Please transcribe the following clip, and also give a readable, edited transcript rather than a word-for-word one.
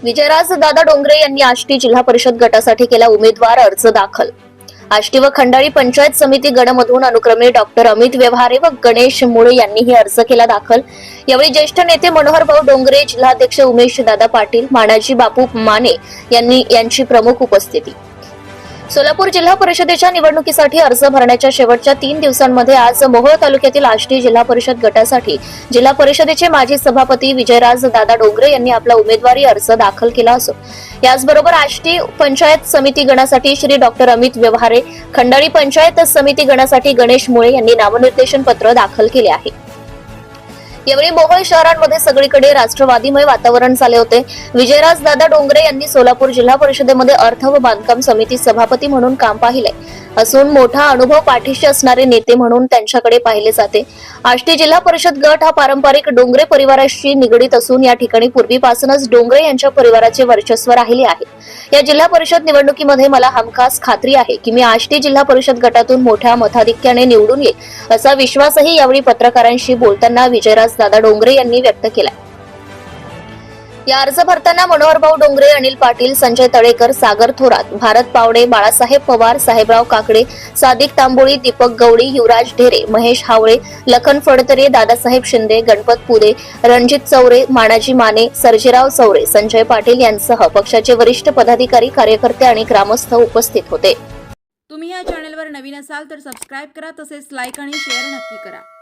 विजयराज दादा डोंगरे यांनी आष्टी जिल्हा परिषद गटासाठी केला उमेदवार अर्ज दाखल। आष्टी व खंडाळी पंचायत समिती गणमधून अनुक्रमे डॉक्टर अमित व्यवहारे व गणेश मुळे यांनीही अर्ज केला दाखल। यावेळी ज्येष्ठ नेते मनोहर भाऊ डोंगरे, जिल्हाध्यक्ष उमेश दादा पाटील, मानाजी बापू माने यांची प्रमुख उपस्थिती। सोलापूर जिल्हा परिषदेच्या निवडणुकीसाठी अर्ज भरण्याच्या शेवटच्या 3 दिवसांमध्ये आज मोहोळ तालुक्यातील आष्टी जिल्हा परिषद गटासाठी जिल्हा परिषदेचे माजी सभापती विजयराज दादा डोंगरे यांनी आपला उमेदवारी अर्ज दाखल केला असून याचबरोबर आष्टी पंचायत समिती गणासाठी श्री डॉक्टर अमित व्यवहारे, खंडाळी पंचायत समिती गणासाठी गणेश मुळे यांनी नामनिर्देशन पत्र दाखल केले आहे। यावेळी मोहोळ शहरांमध्ये सगळीकडे राष्ट्रवादीमय वातावरण झाले होते। विजयराज दादा डोंगरे यांनी सोलापूर जिल्हा परिषदेमध्ये अर्थ व बांधकाम समिती सभापती म्हणून काम पाहिले असून मोठा अनुभव पाठीशी असणारे नेते म्हणून त्यांच्याकडे पाहिले जाते। आष्टी जिल्हा परिषद गट हा पारंपरिक डोंगरे परिवाराशी निगडीत असून या ठिकाणी पूर्वीपासूनच डोंगरे यांच्या परिवाराचे वर्चस्व राहिले आहे। या जिल्हा परिषद निवडणुकीमध्ये मला हमखास खात्री आहे की मी आष्टी जिल्हा परिषद गटातून मोठ्या मताधिक्याने निवडून येईल असा विश्वासही यावेळी पत्रकारांशी बोलताना विजयराज दादा डोंगरे यांनी व्यक्त केला। या अर्ज भरताना मनोहर भाऊ डोंगरे, अनिल पाटील, संजय तळेकर, सागर थोरात, भारत पावडे, बाळासाहेब पवार, साहेबराव काकडे, सादिक तांबोळी, दीपक गवळी, युवराज ढेरे, महेश हावळे, लखन फडतरे, दादासाहेब शिंदे, गणपत पुदे, रणजित चौरे, मानाजी माने, सर्जेराव चौरे, संजय पाटील यांसह पक्षाचे वरिष्ठ पदाधिकारी, कार्यकर्ते आणि ग्रामस्थ उपस्थित होते। तुम्ही या चॅनलवर नवीन असाल तर सबस्क्राइब करा, तसेच लाईक आणि शेअर नक्की करा।